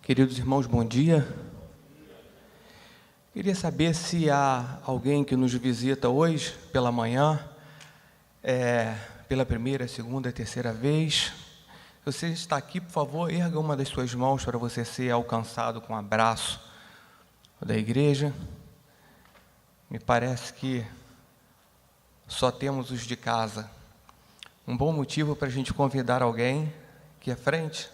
Queridos irmãos, bom dia. Queria saber se há alguém que nos visita hoje pela manhã, pela primeira, segunda, terceira vez. Se você está aqui, por favor, erga uma das suas mãos para você ser alcançado com um abraço da igreja. Me parece que só temos os de casa. Um bom motivo para a gente convidar alguém aqui à frente.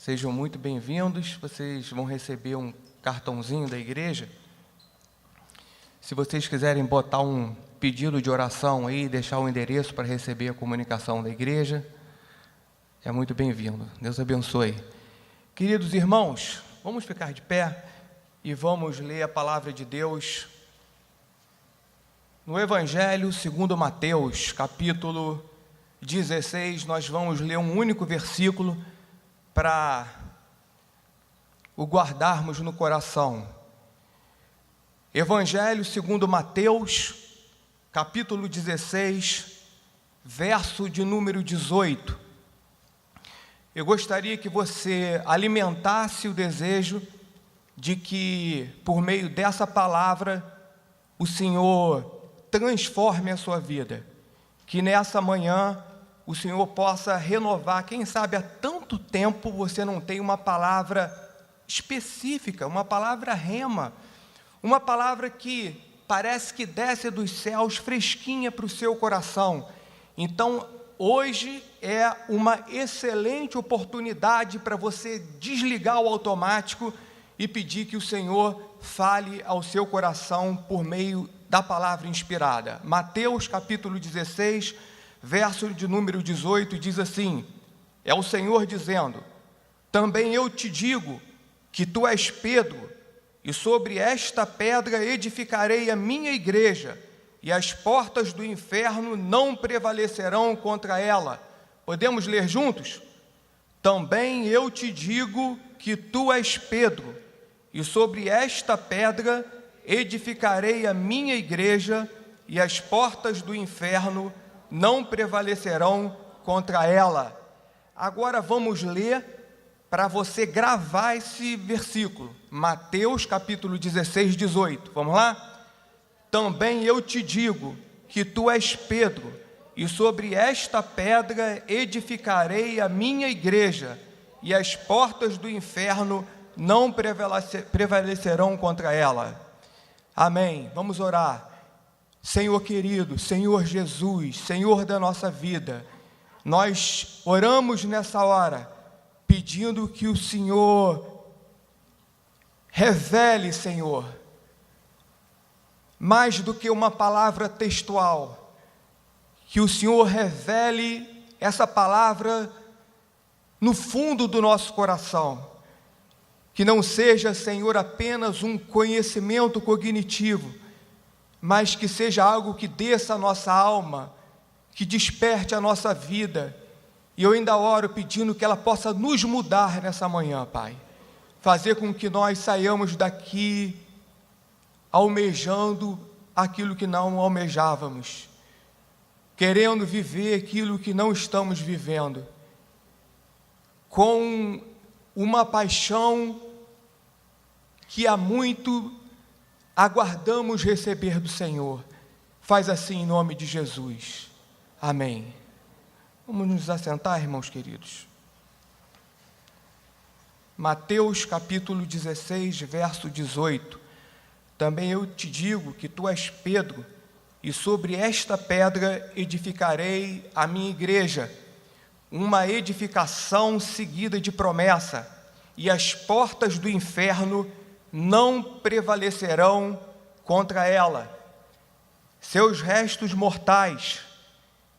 Sejam muito bem-vindos, vocês vão receber um cartãozinho da igreja. Se vocês quiserem botar um pedido de oração aí, deixar o endereço para receber a comunicação da igreja, é muito bem-vindo. Deus abençoe. Queridos irmãos, vamos ficar de pé e vamos ler a palavra de Deus no Evangelho segundo Mateus, capítulo 16. Nós vamos ler um único versículo para o guardarmos no coração. Evangelho segundo Mateus, capítulo 16, verso de número 18. Eu gostaria que você alimentasse o desejo de que, por meio dessa palavra, o Senhor transforme a sua vida. Que nessa manhã o Senhor possa renovar. Quem sabe há tanto tempo você não tem uma palavra específica, uma palavra rema, uma palavra que parece que desce dos céus fresquinha para o seu coração. Então, hoje é uma excelente oportunidade para você desligar o automático e pedir que o Senhor fale ao seu coração por meio da palavra inspirada. Mateus capítulo 16, verso de número 18, diz assim: é o Senhor dizendo: também eu te digo que tu és Pedro, e sobre esta pedra edificarei a minha igreja, e as portas do inferno não prevalecerão contra ela. Podemos ler juntos? Também eu te digo que tu és Pedro, e sobre esta pedra edificarei a minha igreja, e as portas do inferno não prevalecerão contra ela. Agora vamos ler para você gravar esse versículo. Mateus capítulo 16, 18. Vamos lá? Também eu te digo que tu és Pedro, e sobre esta pedra edificarei a minha igreja, e as portas do inferno não prevalecerão contra ela. Amém. Vamos orar. Senhor querido, Senhor Jesus, Senhor da nossa vida, nós oramos nessa hora, pedindo que o Senhor revele, Senhor, mais do que uma palavra textual, que o Senhor revele essa palavra no fundo do nosso coração, que não seja, Senhor, apenas um conhecimento cognitivo, mas que seja algo que desça a nossa alma, que desperte a nossa vida. E eu ainda oro pedindo que ela possa nos mudar nessa manhã, Pai. Fazer com que nós saiamos daqui almejando aquilo que não almejávamos, querendo viver aquilo que não estamos vivendo, com uma paixão que há muito aguardamos receber do Senhor. Faz assim em nome de Jesus. Amém. Vamos nos assentar, irmãos queridos. Mateus capítulo 16, verso 18. Também eu te digo que tu és Pedro, e sobre esta pedra edificarei a minha igreja. Uma edificação seguida de promessa, e as portas do inferno não prevalecerão contra ela. Seus restos mortais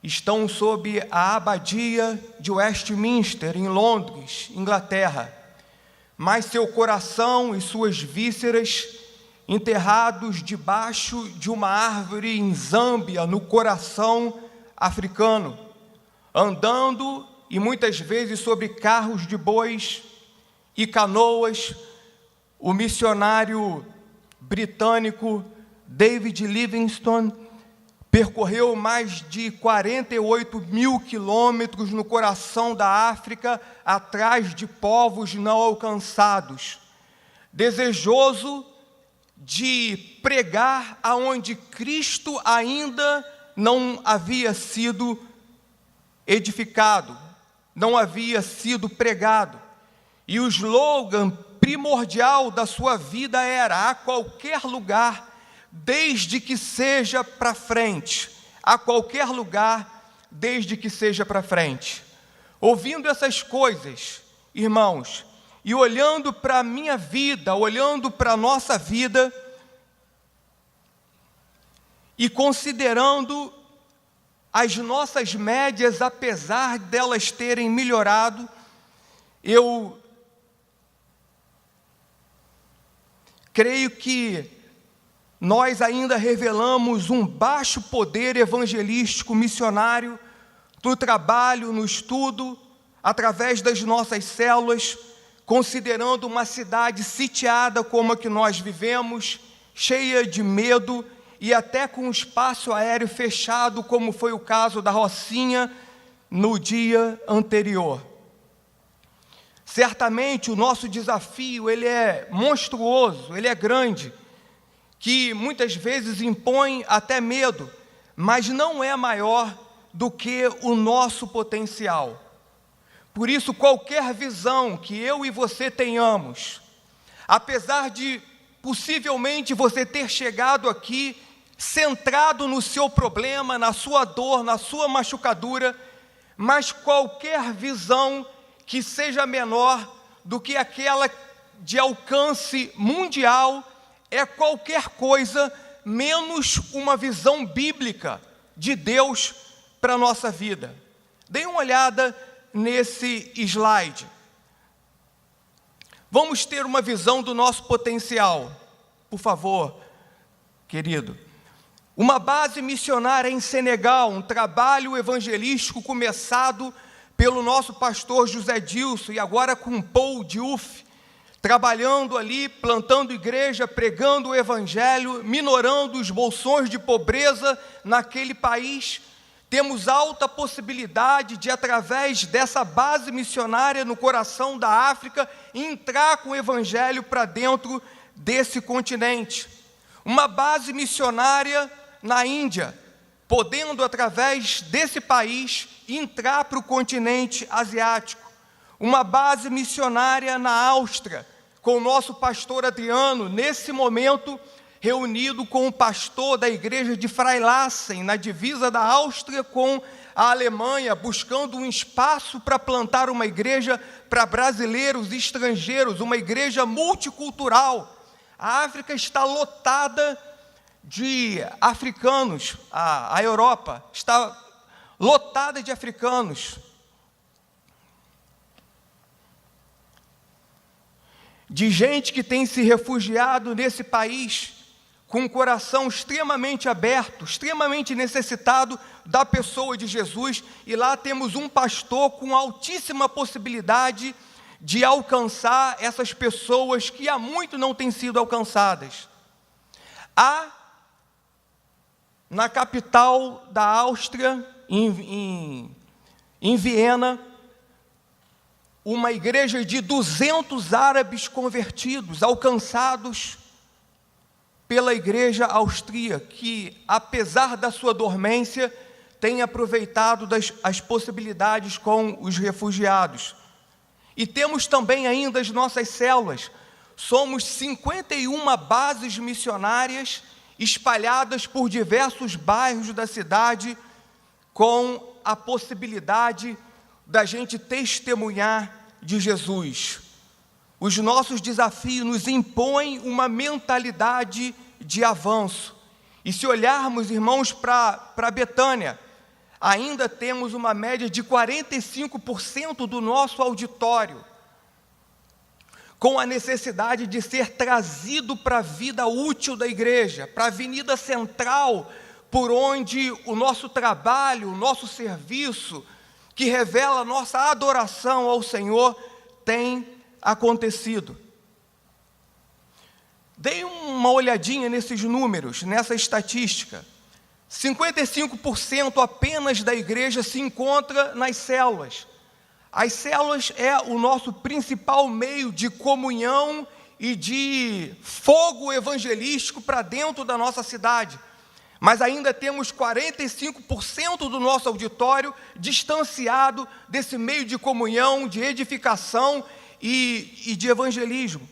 estão sob a abadia de Westminster, em Londres, Inglaterra, mas seu coração e suas vísceras enterrados debaixo de uma árvore em Zâmbia, no coração africano, andando e muitas vezes sobre carros de bois e canoas. O missionário britânico David Livingstone percorreu mais de 48 mil quilômetros no coração da África, atrás de povos não alcançados, desejoso de pregar aonde Cristo ainda não havia sido edificado, não havia sido pregado. E o slogan primordial da sua vida era: a qualquer lugar, desde que seja para frente. A qualquer lugar, desde que seja para frente. Ouvindo essas coisas, irmãos, e olhando para a minha vida, olhando para a nossa vida, e considerando as nossas médias, apesar delas terem melhorado, eu creio que nós ainda revelamos um baixo poder evangelístico missionário no trabalho, no estudo, através das nossas células, considerando uma cidade sitiada como a que nós vivemos, cheia de medo e até com um espaço aéreo fechado, como foi o caso da Rocinha no dia anterior. Certamente o nosso desafio, ele é monstruoso, ele é grande, que muitas vezes impõe até medo, mas não é maior do que o nosso potencial. Por isso, qualquer visão que eu e você tenhamos, apesar de possivelmente você ter chegado aqui centrado no seu problema, na sua dor, na sua machucadura, mas qualquer visão que seja menor do que aquela de alcance mundial é qualquer coisa menos uma visão bíblica de Deus para a nossa vida. Dê uma olhada nesse slide. Vamos ter uma visão do nosso potencial, por favor, querido. Uma base missionária em Senegal, um trabalho evangelístico começado pelo nosso pastor José Dilson, e agora com Paul Diouf, trabalhando ali, plantando igreja, pregando o evangelho, minorando os bolsões de pobreza naquele país. Temos alta possibilidade de, através dessa base missionária no coração da África, entrar com o evangelho para dentro desse continente. Uma base missionária na Índia, podendo, através desse país, entrar para o continente asiático. Uma base missionária na Áustria, com o nosso pastor Adriano, nesse momento, reunido com o pastor da igreja de Freilassen, na divisa da Áustria com a Alemanha, buscando um espaço para plantar uma igreja para brasileiros e estrangeiros, uma igreja multicultural. A África está lotada de africanos, a Europa está lotada de africanos. De gente que tem se refugiado nesse país, com um coração extremamente aberto, extremamente necessitado da pessoa de Jesus, e lá temos um pastor com altíssima possibilidade de alcançar essas pessoas que há muito não têm sido alcançadas. Há, na capital da Áustria, em Viena, uma igreja de 200 árabes convertidos, alcançados pela igreja austríaca, que, apesar da sua dormência, tem aproveitado as possibilidades com os refugiados. E temos também ainda as nossas células. Somos 51 bases missionárias espalhadas por diversos bairros da cidade, com a possibilidade da gente testemunhar de Jesus. Os nossos desafios nos impõem uma mentalidade de avanço. E se olharmos, irmãos, para Betânia, ainda temos uma média de 45% do nosso auditório com a necessidade de ser trazido para a vida útil da igreja, para a avenida central, por onde o nosso trabalho, o nosso serviço, que revela a nossa adoração ao Senhor, tem acontecido. Dei uma olhadinha nesses números, nessa estatística. 55% apenas da igreja se encontra nas células. As células é o nosso principal meio de comunhão e de fogo evangelístico para dentro da nossa cidade. Mas ainda temos 45% do nosso auditório distanciado desse meio de comunhão, de edificação e de evangelismo.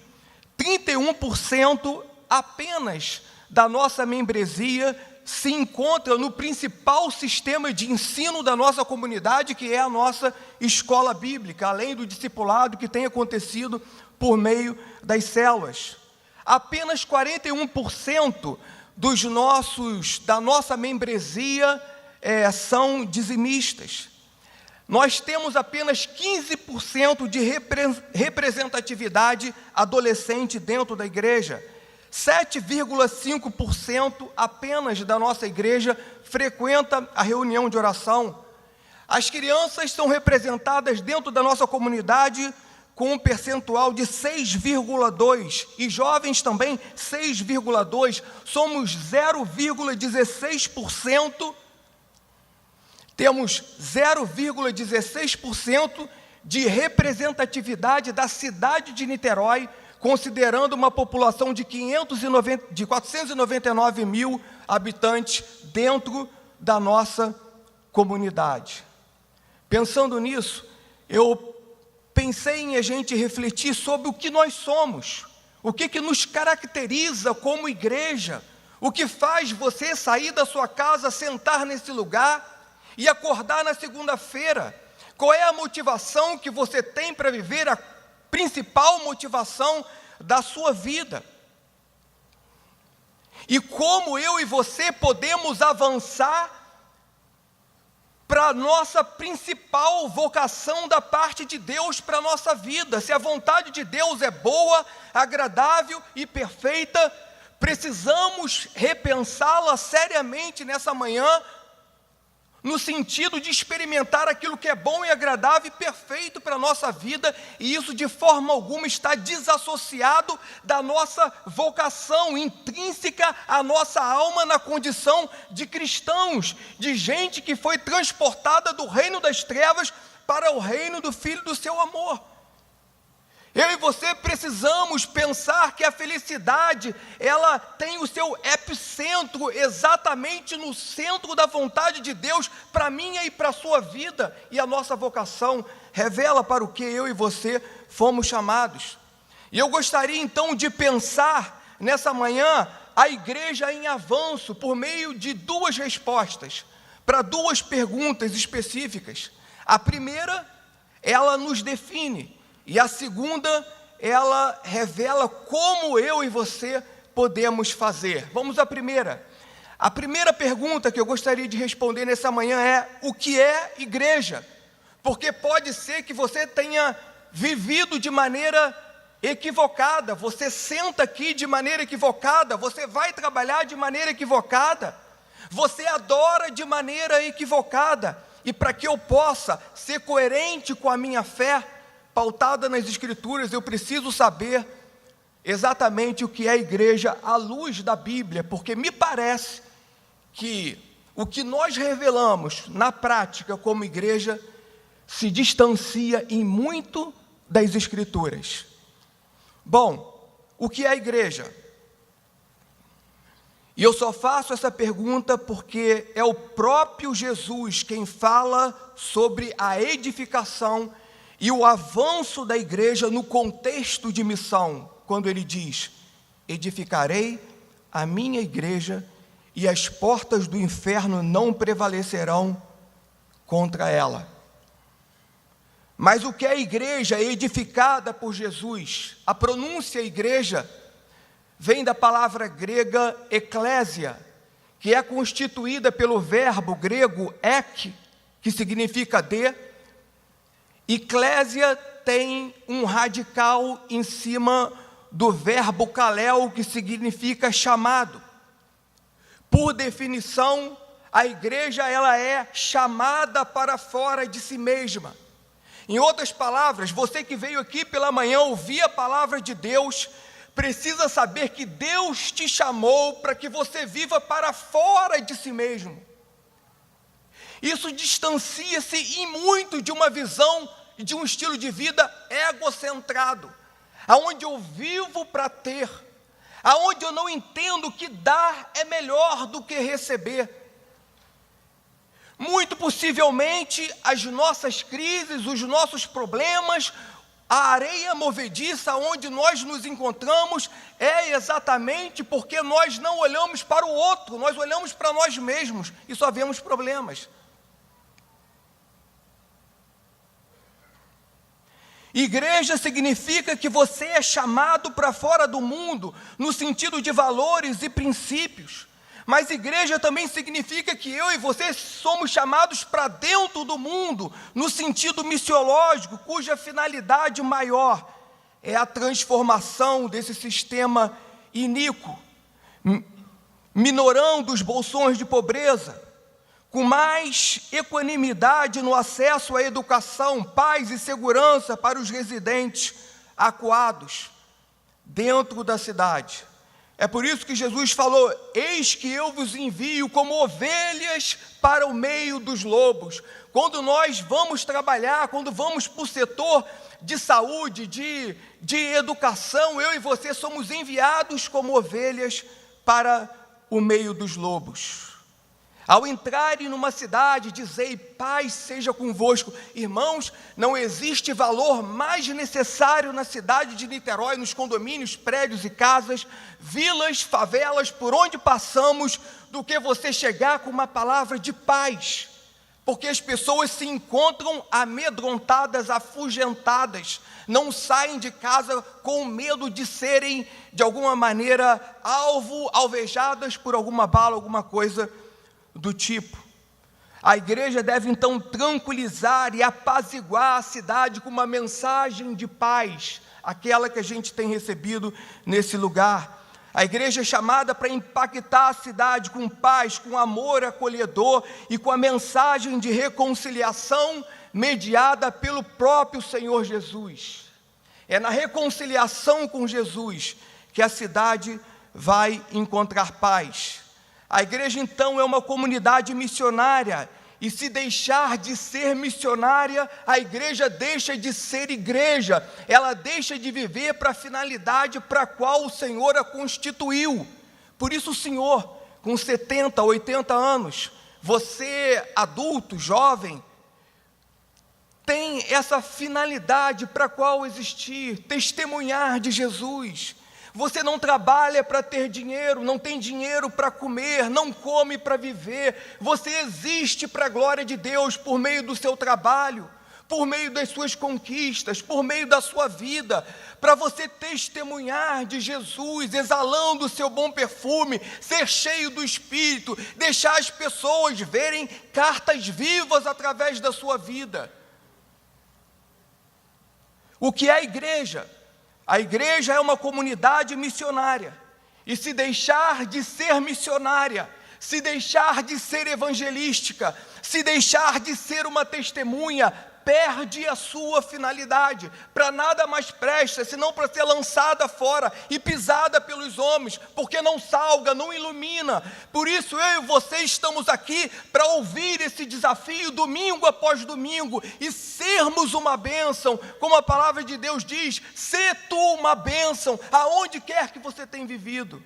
31% apenas da nossa membresia se encontra no principal sistema de ensino da nossa comunidade, que é a nossa escola bíblica, além do discipulado que tem acontecido por meio das células. Apenas 41% da nossa membresia são dizimistas. Nós temos apenas 15% de representatividade adolescente dentro da igreja. 7,5% apenas da nossa igreja frequenta a reunião de oração. As crianças são representadas dentro da nossa comunidade com um percentual de 6,2%, e jovens também 6,2%, somos 0,16%, temos 0,16% de representatividade da cidade de Niterói, considerando uma população de 499 mil habitantes dentro da nossa comunidade. Pensando nisso, eu pensei em a gente refletir sobre o que nós somos, o que nos caracteriza como igreja, o que faz você sair da sua casa, sentar nesse lugar e acordar na segunda-feira. Qual é a motivação que você tem para viver, a principal motivação da sua vida? E como eu e você podemos avançar para a nossa principal vocação da parte de Deus para a nossa vida? Se a vontade de Deus é boa, agradável e perfeita, precisamos repensá-la seriamente nessa manhã, no sentido de experimentar aquilo que é bom e agradável e perfeito para a nossa vida, e isso de forma alguma está desassociado da nossa vocação intrínseca à nossa alma na condição de cristãos, de gente que foi transportada do reino das trevas para o reino do Filho do seu amor. Eu e você precisamos pensar que a felicidade, ela tem o seu epicentro exatamente no centro da vontade de Deus para a minha e para a sua vida, e a nossa vocação revela para o que eu e você fomos chamados. E eu gostaria então de pensar nessa manhã a igreja em avanço por meio de duas respostas para duas perguntas específicas. A primeira, ela nos define, e a segunda, ela revela como eu e você podemos fazer. Vamos à primeira. A primeira pergunta que eu gostaria de responder nessa manhã é: o que é igreja? Porque pode ser que você tenha vivido de maneira equivocada, você senta aqui de maneira equivocada, você vai trabalhar de maneira equivocada, você adora de maneira equivocada. E para que eu possa ser coerente com a minha fé, pautada nas Escrituras, eu preciso saber exatamente o que é igreja à luz da Bíblia, porque me parece que o que nós revelamos na prática como igreja se distancia em muito das Escrituras. Bom, o que é igreja? E eu só faço essa pergunta porque é o próprio Jesus quem fala sobre a edificação e o avanço da igreja no contexto de missão, quando ele diz: edificarei a minha igreja e as portas do inferno não prevalecerão contra ela. Mas o que é igreja edificada por Jesus? A pronúncia igreja vem da palavra grega eclésia, que é constituída pelo verbo grego ek, que significa de. Eclésia tem um radical em cima do verbo kaleo, que significa chamado. Por definição, a igreja ela é chamada para fora de si mesma. Em outras palavras, você que veio aqui pela manhã ouvir a palavra de Deus, precisa saber que Deus te chamou para que você viva para fora de si mesmo. Isso distancia-se em muito de uma visão e de um estilo de vida egocentrado, aonde eu vivo para ter, aonde eu não entendo que dar é melhor do que receber. Muito possivelmente as nossas crises, os nossos problemas, a areia movediça onde nós nos encontramos é exatamente porque nós não olhamos para o outro, nós olhamos para nós mesmos e só vemos problemas. Igreja significa que você é chamado para fora do mundo, no sentido de valores e princípios. Mas igreja também significa que eu e você somos chamados para dentro do mundo, no sentido missiológico, cuja finalidade maior é a transformação desse sistema iníquo, minorando os bolsões de pobreza, com mais equanimidade no acesso à educação, paz e segurança para os residentes acuados dentro da cidade. É por isso que Jesus falou: eis que eu vos envio como ovelhas para o meio dos lobos. Quando nós vamos trabalhar, quando vamos para o setor de saúde, de educação, eu e você somos enviados como ovelhas para o meio dos lobos. Ao entrarem numa cidade, dizei: paz seja convosco. Irmãos, não existe valor mais necessário na cidade de Niterói, nos condomínios, prédios e casas, vilas, favelas, por onde passamos, do que você chegar com uma palavra de paz. Porque as pessoas se encontram amedrontadas, afugentadas, não saem de casa com medo de serem, de alguma maneira, alvejadas por alguma bala, alguma coisa do tipo. A igreja deve então tranquilizar e apaziguar a cidade com uma mensagem de paz, aquela que a gente tem recebido nesse lugar. A igreja é chamada para impactar a cidade com paz, com amor acolhedor e com a mensagem de reconciliação mediada pelo próprio Senhor Jesus. É na reconciliação com Jesus que a cidade vai encontrar paz. A igreja então é uma comunidade missionária, e se deixar de ser missionária, a igreja deixa de ser igreja, ela deixa de viver para a finalidade para a qual o Senhor a constituiu. Por isso o Senhor, com 70, 80 anos, você adulto, jovem, tem essa finalidade para a qual existir, testemunhar de Jesus. Você não trabalha para ter dinheiro, não tem dinheiro para comer, não come para viver. Você existe para a glória de Deus por meio do seu trabalho, por meio das suas conquistas, por meio da sua vida, para você testemunhar de Jesus, exalando o seu bom perfume, ser cheio do Espírito, deixar as pessoas verem cartas vivas através da sua vida. O que é a igreja? A igreja é uma comunidade missionária, e se deixar de ser missionária, se deixar de ser evangelística, se deixar de ser uma testemunha, perde a sua finalidade. Para nada mais presta, senão para ser lançada fora e pisada pelos homens, porque não salga, não ilumina. Por isso eu e você estamos aqui para ouvir esse desafio domingo após domingo e sermos uma bênção, como a palavra de Deus diz: sê tu uma bênção aonde quer que você tenha vivido.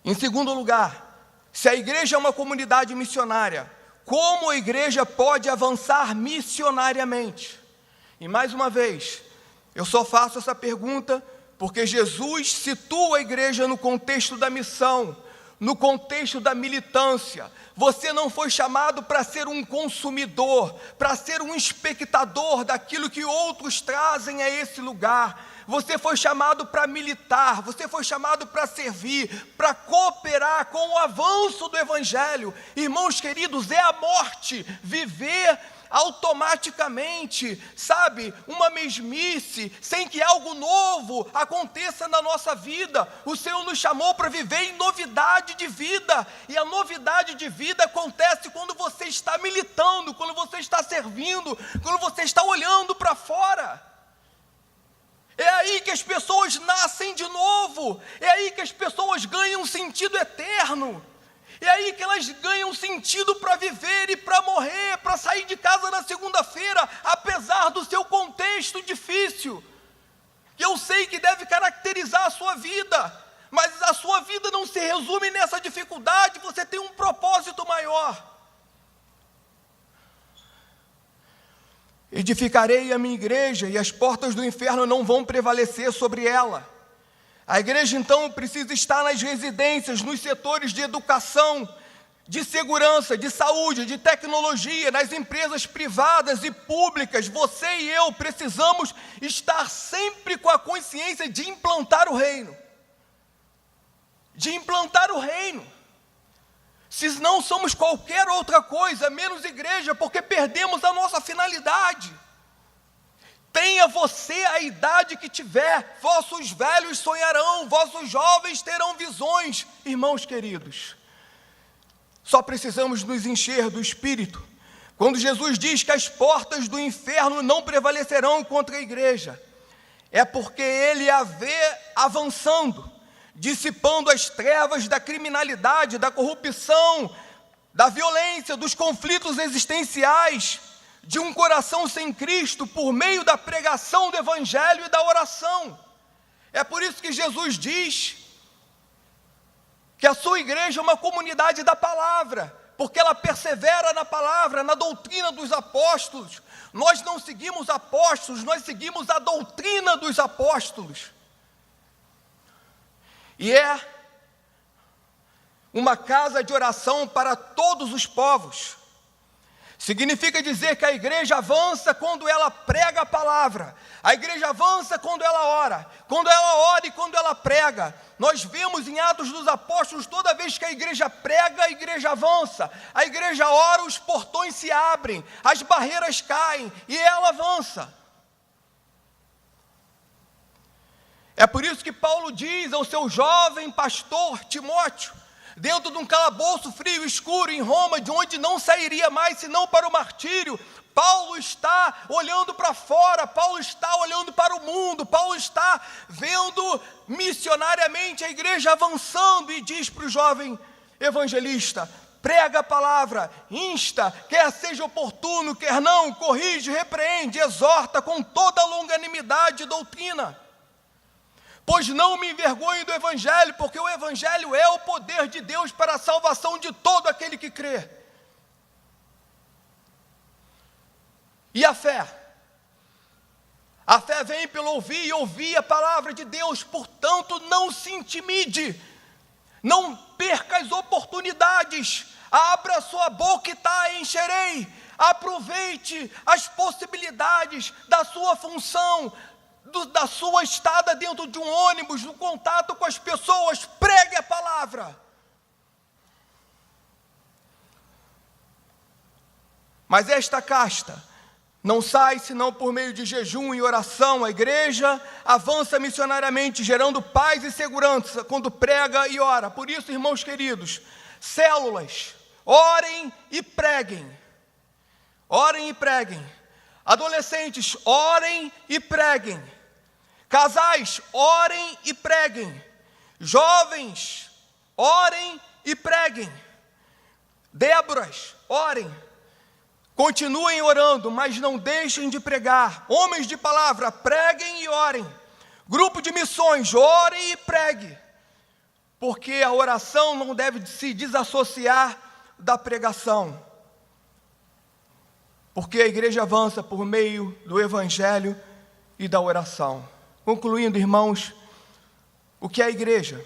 Em segundo lugar, se a igreja é uma comunidade missionária, como a igreja pode avançar missionariamente? E mais uma vez, eu só faço essa pergunta porque Jesus situa a igreja no contexto da missão, no contexto da militância. Você não foi chamado para ser um consumidor, para ser um espectador daquilo que outros trazem a esse lugar. Você foi chamado para militar, você foi chamado para servir, para cooperar com o avanço do Evangelho. Irmãos queridos, é a morte viver automaticamente, sabe, uma mesmice, sem que algo novo aconteça na nossa vida. O Senhor nos chamou para viver em novidade de vida, e a novidade de vida acontece quando você está militando, quando você está servindo, quando você está olhando para fora. É aí que que as pessoas nascem de novo, é aí que as pessoas ganham sentido eterno, é aí que elas ganham sentido para viver e para morrer, para sair de casa na segunda-feira, apesar do seu contexto difícil. Eu sei que deve caracterizar a sua vida, mas a sua vida não se resume nessa dificuldade, você tem um propósito maior. Edificarei a minha igreja e as portas do inferno não vão prevalecer sobre ela. A igreja então precisa estar nas residências, nos setores de educação, de segurança, de saúde, de tecnologia, nas empresas privadas e públicas. Você e eu precisamos estar sempre com a consciência de implantar o reino. De implantar o reino. Se não somos qualquer outra coisa, menos igreja, porque perdemos a nossa finalidade. Tenha você a idade que tiver, vossos velhos sonharão, vossos jovens terão visões. Irmãos queridos, só precisamos nos encher do Espírito. Quando Jesus diz que as portas do inferno não prevalecerão contra a igreja, é porque Ele a vê avançando, dissipando as trevas da criminalidade, da corrupção, da violência, dos conflitos existenciais, de um coração sem Cristo, por meio da pregação do Evangelho e da oração. É por isso que Jesus diz que a sua igreja é uma comunidade da palavra, porque ela persevera na palavra, na doutrina dos apóstolos. Nós não seguimos apóstolos, nós seguimos a doutrina dos apóstolos. E é uma casa de oração para todos os povos. Significa dizer que a igreja avança quando ela prega a palavra. A igreja avança quando ela ora. Quando ela ora e quando ela prega. Nós vemos em Atos dos Apóstolos, toda vez que a igreja prega, a igreja avança. A igreja ora, os portões se abrem, as barreiras caem e ela avança. É por isso que Paulo diz ao seu jovem pastor Timóteo, dentro de um calabouço frio e escuro em Roma, de onde não sairia mais senão para o martírio, Paulo está olhando para fora, Paulo está olhando para o mundo, Paulo está vendo missionariamente a igreja avançando e diz para o jovem evangelista: prega a palavra, insta, quer seja oportuno, quer não, corrige, repreende, exorta com toda a longanimidade e doutrina. Pois não me envergonho do Evangelho, porque o Evangelho é o poder de Deus para a salvação de todo aquele que crê. E a fé? A fé vem pelo ouvir e ouvir a palavra de Deus, portanto não se intimide, não perca as oportunidades, abra sua boca e a encherei, aproveite as possibilidades da sua função, da sua estada dentro de um ônibus, no contato com as pessoas, pregue a palavra. Mas esta casta não sai senão por meio de jejum e oração. A igreja avança missionariamente, gerando paz e segurança quando prega e ora. Por isso, irmãos queridos, células, orem e preguem. Orem e preguem. Adolescentes, orem e preguem. Casais, orem e preguem. Jovens, orem e preguem. Déboras, orem. Continuem orando, mas não deixem de pregar. Homens de palavra, preguem e orem. Grupo de missões, orem e pregue. Porque a oração não deve se desassociar da pregação. Porque a igreja avança por meio do Evangelho e da oração. Concluindo, irmãos, o que é a igreja?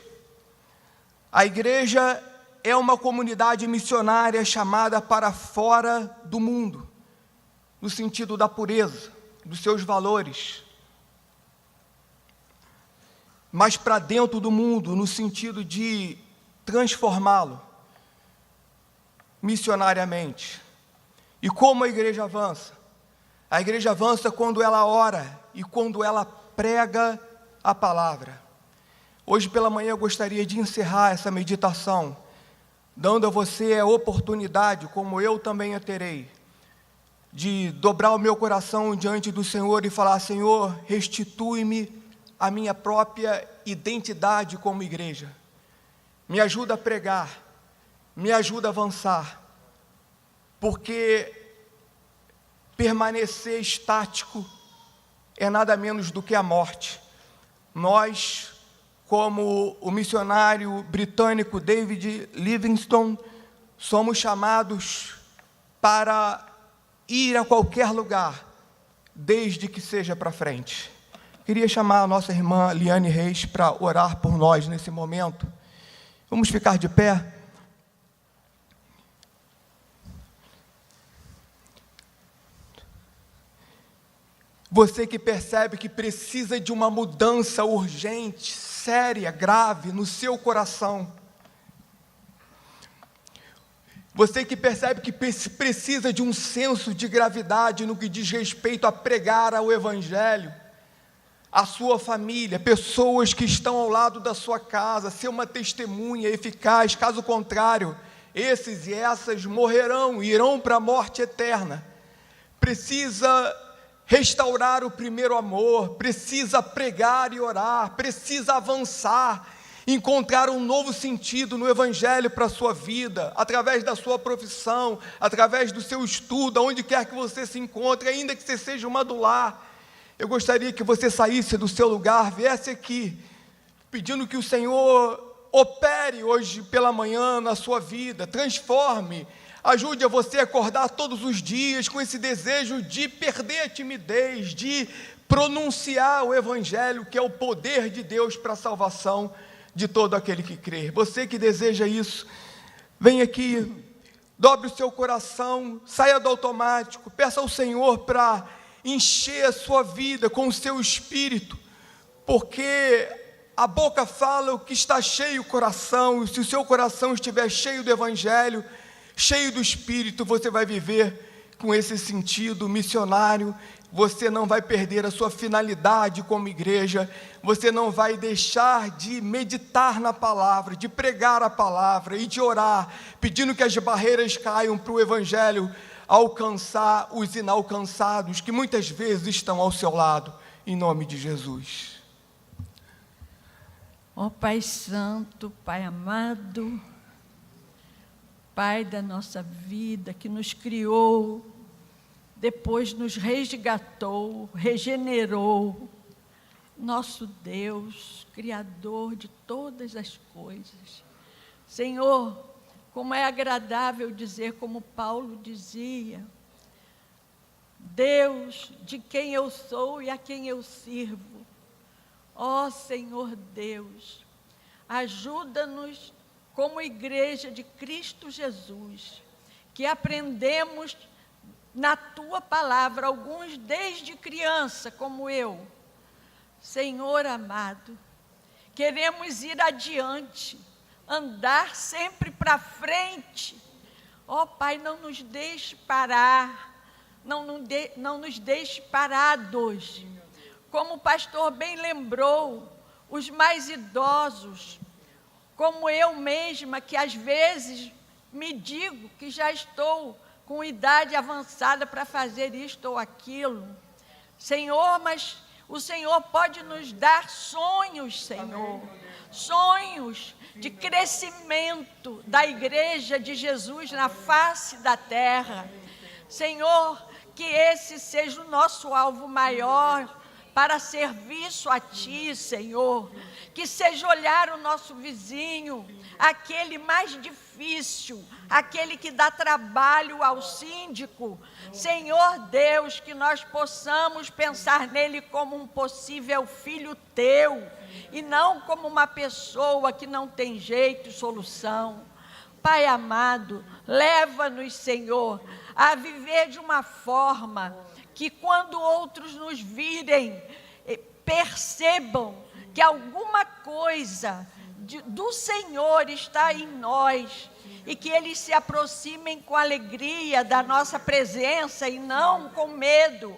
A igreja é uma comunidade missionária chamada para fora do mundo, no sentido da pureza, dos seus valores, mas para dentro do mundo, no sentido de transformá-lo missionariamente. E como a igreja avança? A igreja avança quando ela ora e quando ela prega a palavra. Hoje pela manhã eu gostaria de encerrar essa meditação, dando a você a oportunidade, como eu também a terei, de dobrar o meu coração diante do Senhor e falar: Senhor, restitui-me a minha própria identidade como igreja. Me ajuda a pregar, me ajuda a avançar, porque permanecer estático é nada menos do que a morte. Nós, como o missionário britânico David Livingstone, somos chamados para ir a qualquer lugar, desde que seja para frente. Queria chamar a nossa irmã Liane Reis para orar por nós nesse momento. Vamos ficar de pé. Você que percebe que precisa de uma mudança urgente, séria, grave no seu coração. Você que percebe que precisa de um senso de gravidade no que diz respeito a pregar o Evangelho, a sua família, pessoas que estão ao lado da sua casa, ser uma testemunha eficaz. Caso contrário, esses e essas morrerão, irão para a morte eterna. Precisa restaurar o primeiro amor, precisa pregar e orar, precisa avançar, encontrar um novo sentido no Evangelho para a sua vida, através da sua profissão, através do seu estudo, aonde quer que você se encontre, ainda que você seja uma do lar. Eu gostaria que você saísse do seu lugar, viesse aqui, pedindo que o Senhor opere hoje pela manhã na sua vida, transforme, ajude a você a acordar todos os dias com esse desejo de perder a timidez, de pronunciar o Evangelho, que é o poder de Deus para a salvação de todo aquele que crê. Você que deseja isso, vem aqui, dobre o seu coração, saia do automático, peça ao Senhor para encher a sua vida com o seu espírito, porque a boca fala o que está cheio o coração, e se o seu coração estiver cheio do Evangelho, cheio do Espírito, você vai viver com esse sentido missionário. Você não vai perder a sua finalidade como igreja, você não vai deixar de meditar na palavra, de pregar a palavra e de orar, pedindo que as barreiras caiam para o Evangelho alcançar os inalcançados, que muitas vezes estão ao seu lado, em nome de Jesus. Ó Pai Santo, Pai amado, Pai da nossa vida, que nos criou, depois nos resgatou, regenerou, nosso Deus, Criador de todas as coisas. Senhor, como é agradável dizer, como Paulo dizia, Deus de quem eu sou e a quem eu sirvo. Ó Senhor Deus, ajuda-nos como igreja de Cristo Jesus, que aprendemos na Tua palavra, alguns desde criança, como eu. Senhor amado, queremos ir adiante, andar sempre para frente. Ó Pai, não nos deixe parar, não nos deixe parados. Como o pastor bem lembrou, os mais idosos, como eu mesma, que às vezes me digo que já estou com idade avançada para fazer isto ou aquilo. Senhor, mas o Senhor pode nos dar sonhos, Senhor. Sonhos de crescimento da igreja de Jesus na face da terra. Senhor, que esse seja o nosso alvo maior para serviço a Ti, Senhor. Que seja olhar o nosso vizinho, aquele mais difícil, aquele que dá trabalho ao síndico. Senhor Deus, que nós possamos pensar nele como um possível filho Teu, e não como uma pessoa que não tem jeito e solução. Pai amado, leva-nos, Senhor, a viver de uma forma que quando outros nos virem, percebam que alguma coisa do Senhor está em nós, e que eles se aproximem com alegria da nossa presença, e não com medo,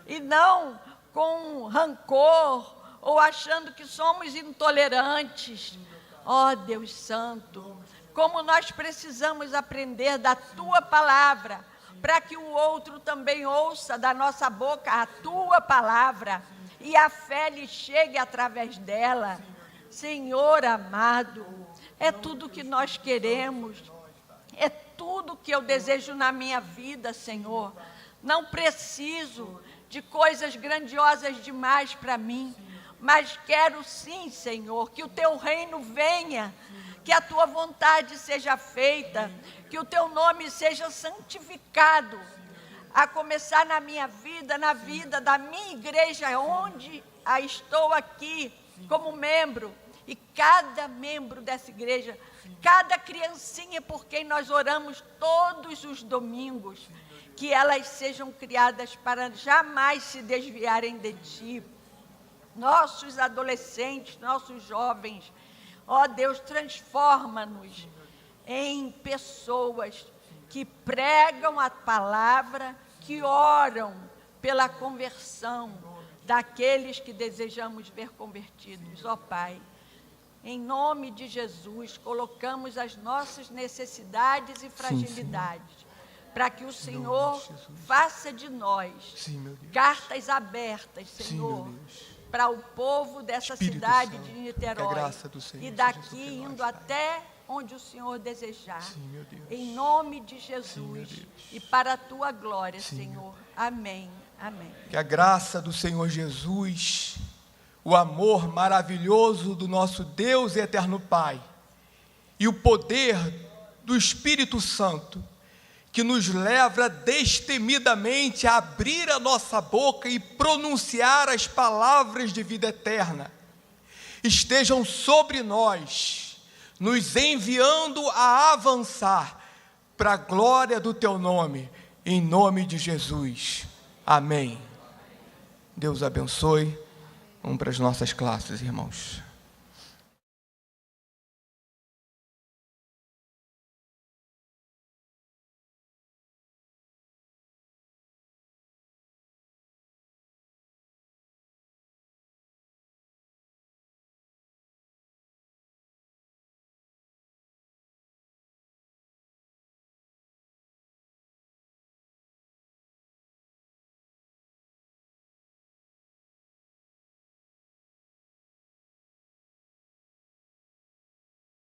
e não com rancor, ou achando que somos intolerantes. Ó Deus Santo, como nós precisamos aprender da Tua palavra, para que o outro também ouça da nossa boca a Tua palavra, e a fé lhe chegue através dela. Senhor amado, é tudo que nós queremos, é tudo que eu desejo na minha vida, Senhor. Não preciso de coisas grandiosas demais para mim, mas quero sim, Senhor, que o teu reino venha, que a tua vontade seja feita, que o teu nome seja santificado, a começar na minha vida, na vida da minha igreja, onde estou aqui como membro, e cada membro dessa igreja, cada criancinha por quem nós oramos todos os domingos, que elas sejam criadas para jamais se desviarem de ti. Nossos adolescentes, nossos jovens, ó Deus, transforma-nos em pessoas que pregam a palavra, que oram pela conversão daqueles que desejamos ver convertidos. Ó Pai, em nome de Jesus, colocamos as nossas necessidades e fragilidades, para que o Senhor faça de nós cartas abertas, Senhor, para o povo dessa cidade de Niterói, e daqui indo até onde o Senhor desejar, em nome de Jesus, e para a tua glória, Senhor. Amém, amém. Que a graça do Senhor Jesus, o amor maravilhoso do nosso Deus e eterno Pai, e o poder do Espírito Santo, que nos leva destemidamente a abrir a nossa boca e pronunciar as palavras de vida eterna, estejam sobre nós, nos enviando a avançar para a glória do teu nome, em nome de Jesus. Amém. Deus abençoe. Vamos para as nossas classes, irmãos.